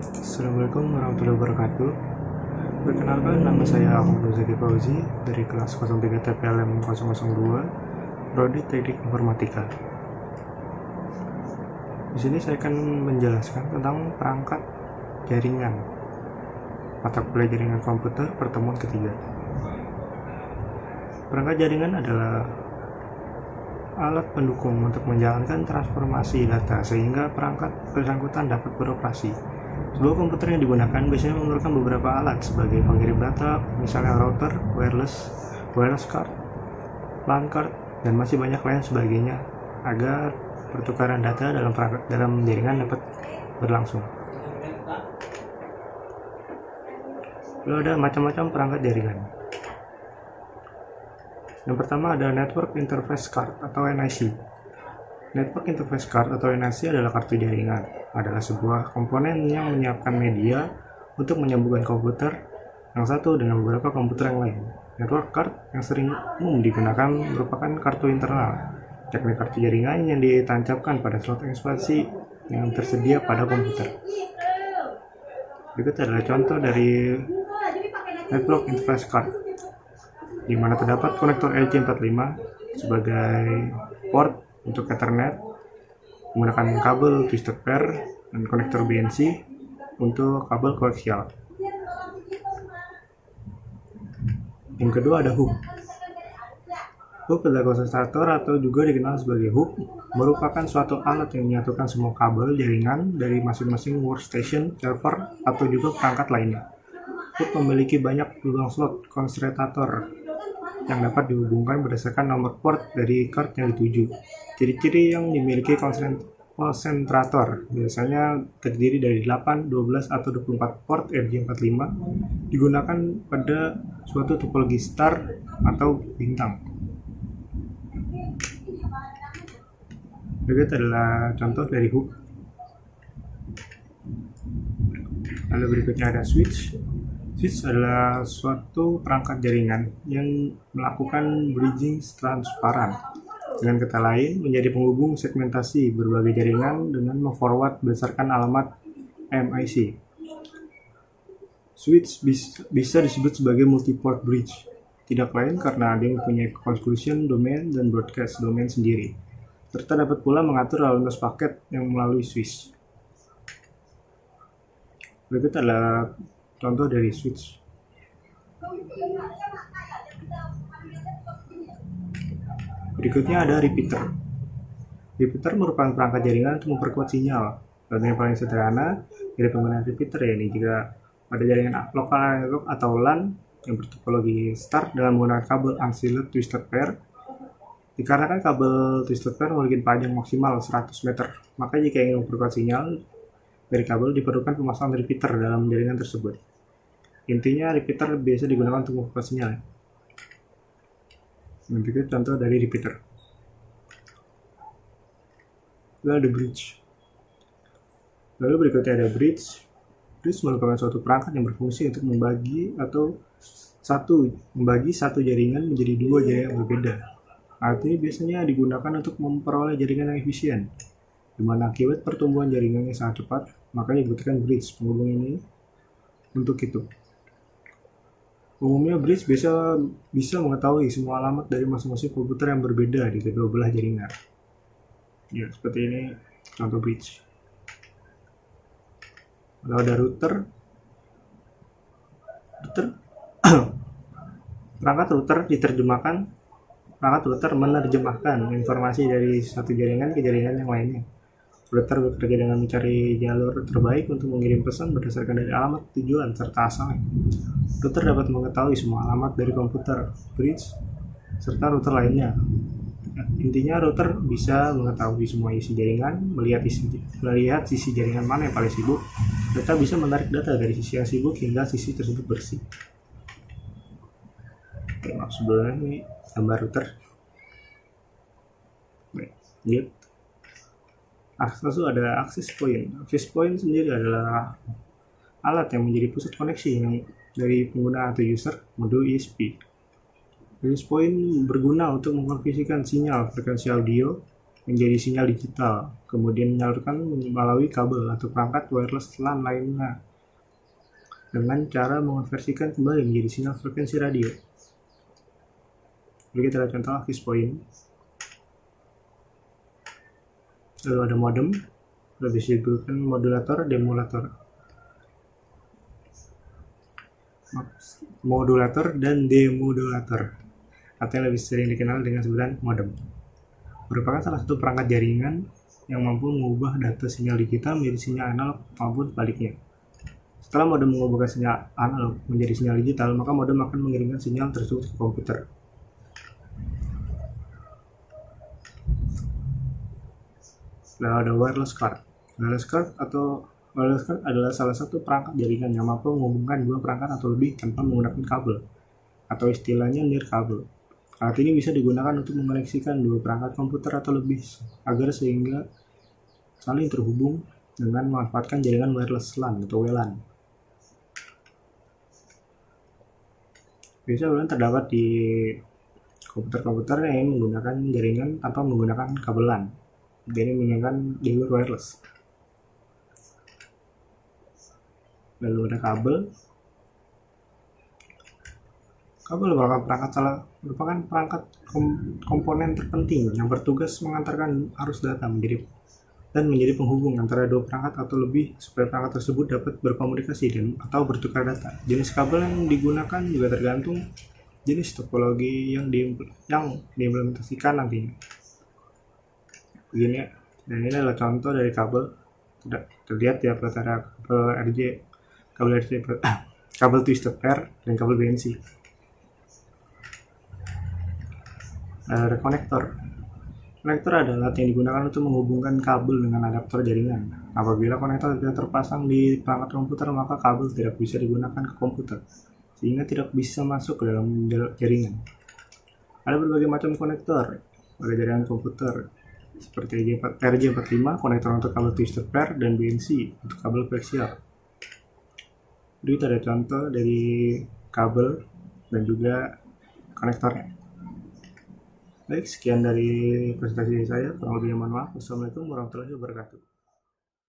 Assalamualaikum warahmatullahi wabarakatuh. Perkenalkan, nama saya Ahmad Zaki Fauzi dari kelas 03 TPLM 002, Prodi Teknik Informatika. Di sini saya akan menjelaskan tentang perangkat jaringan, mata kuliah jaringan komputer pertemuan ketiga. Perangkat jaringan adalah alat pendukung untuk menjalankan transformasi data sehingga perangkat bersangkutan dapat beroperasi. Sebuah komputer yang digunakan biasanya memerlukan beberapa alat sebagai pengirim data, misalnya router, wireless card, LAN card, dan masih banyak lain sebagainya agar pertukaran data dalam jaringan dapat berlangsung. Lalu ada macam-macam perangkat jaringan. Yang pertama ada Network Interface Card atau NIC. Network Interface Card atau NIC adalah kartu jaringan, adalah sebuah komponen yang menyiapkan media untuk menyambungkan komputer yang satu dengan beberapa komputer yang lain. Network card yang sering umum digunakan merupakan kartu internal, yakni kartu jaringan yang ditancapkan pada slot ekspansi yang tersedia pada komputer. Berikut adalah contoh dari Network Interface Card, di mana terdapat konektor LC45 sebagai port untuk Ethernet, menggunakan kabel twisted pair dan konektor BNC untuk kabel koaksial. Yang kedua ada hub. Hub adalah kondensator atau juga dikenal sebagai hub, merupakan suatu alat yang menyatukan semua kabel jaringan dari masing-masing workstation, server, atau juga perangkat lainnya. Hub memiliki banyak lubang slot kondensator yang dapat dihubungkan berdasarkan nomor port dari card yang dituju. Ciri-ciri yang dimiliki konsentrator biasanya terdiri dari 8, 12, atau 24 port RJ45 digunakan pada suatu topologi star atau bintang. Berikut adalah contoh dari hub. Lalu berikutnya ada switch. Switch adalah suatu perangkat jaringan yang melakukan bridging transparan. Dengan kata lain, menjadi penghubung segmentasi berbagai jaringan dengan memforward berdasarkan alamat MIC. Switch bisa disebut sebagai multi-port bridge, tidak lain karena dia mempunyai conclusion domain dan broadcast domain sendiri, serta dapat pula mengatur lalu lintas paket yang melalui switch. Berikut adalah contoh dari switch. Berikutnya ada repeater. Repeater merupakan perangkat jaringan untuk memperkuat sinyal. Contoh yang paling sederhana dari penggunaan repeater ya ini jika pada jaringan lokal analog atau LAN yang bertopologi star dengan menggunakan kabel unshielded twisted pair. Dikarenakan kabel twisted pair memiliki panjang maksimal 100 meter, maka jika ingin memperkuat sinyal dari kabel diperlukan pemasangan repeater dalam jaringan tersebut. Intinya repeater biasa digunakan untuk memperkuat sinyal. Berikut contoh dari repeater. Lalu ada bridge. Lalu berikutnya ada bridge. Bridge merupakan suatu perangkat yang berfungsi untuk membagi satu jaringan menjadi dua jaringan berbeda. Alat ini biasanya digunakan untuk memperoleh jaringan yang efisien, di mana akibat pertumbuhan jaringan yang sangat cepat, makanya dibutuhkan bridge penghubung ini untuk itu. Umumnya bridge bisa mengetahui semua alamat dari masing-masing komputer yang berbeda di kedua belah jaringan. Ya, seperti ini contoh bridge. Lalu ada router. Perangkat router menerjemahkan informasi dari satu jaringan ke jaringan yang lainnya. Router bekerja dengan mencari jalur terbaik untuk mengirim pesan berdasarkan dari alamat tujuan serta asalnya. Router dapat mengetahui semua alamat dari komputer, bridge, serta router lainnya. Intinya router bisa mengetahui semua isi jaringan, melihat sisi jaringan mana yang paling sibuk, serta bisa menarik data dari sisi yang sibuk hingga sisi tersebut bersih. Oke, maaf sebelumnya ini gambar router. Baik, lalu ada access point. Access point sendiri adalah alat yang menjadi pusat koneksi yang dari pengguna atau user mode ISP. Access point berguna untuk mengkonversikan sinyal frekuensi audio menjadi sinyal digital, kemudian menyalurkan melalui kabel atau perangkat wireless LAN lainnya dengan cara mengonversikan kembali menjadi sinyal frekuensi radio. Jadi kita lihat contoh access point. Lalu ada modem, lebih disebutkan modulator, demulator. Modulator dan demodulator, atau yang lebih sering dikenal dengan sebutan modem, merupakan salah satu perangkat jaringan yang mampu mengubah data sinyal digital menjadi sinyal analog maupun sebaliknya. Setelah modem mengubahkan sinyal analog menjadi sinyal digital, maka modem akan mengirimkan sinyal tersebut ke komputer. Lalu ada wireless card. Wireless card adalah salah satu perangkat jaringan yang mampu menghubungkan dua perangkat atau lebih tanpa menggunakan kabel, atau istilahnya near kabel. Alat ini bisa digunakan untuk mengoneksikan dua perangkat komputer atau lebih agar sehingga saling terhubung dengan memanfaatkan jaringan wireless LAN atau WLAN. Biasanya WLAN terdapat di komputer-komputer yang menggunakan jaringan tanpa menggunakan kabel LAN, jadi menggunakan jalur wireless. Lalu ada kabel. Kabel merupakan perangkat komponen terpenting yang bertugas mengantarkan arus data menjadi penghubung antara dua perangkat atau lebih supaya perangkat tersebut dapat berkomunikasi atau bertukar data. Jenis kabel yang digunakan juga tergantung jenis topologi yang diimplementasikan nantinya. Begini ya. Dan ini adalah contoh dari kabel. Terlihat ya antara kabel twisted pair dan kabel BNC. Ada konektor. Konektor adalah alat yang digunakan untuk menghubungkan kabel dengan adaptor jaringan. Apabila konektor tidak terpasang di perangkat komputer, maka kabel tidak bisa digunakan ke komputer, sehingga tidak bisa masuk ke dalam jaringan. Ada berbagai macam konektor pada jaringan komputer, seperti RJ45, konektor untuk kabel twisted pair, dan BNC untuk kabel koaksial. Jadi ada contoh dari kabel dan juga konektornya. Baik, sekian dari presentasi saya. Kurang lebihnya mohon maaf. Wassalamualaikum warahmatullahi wabarakatuh.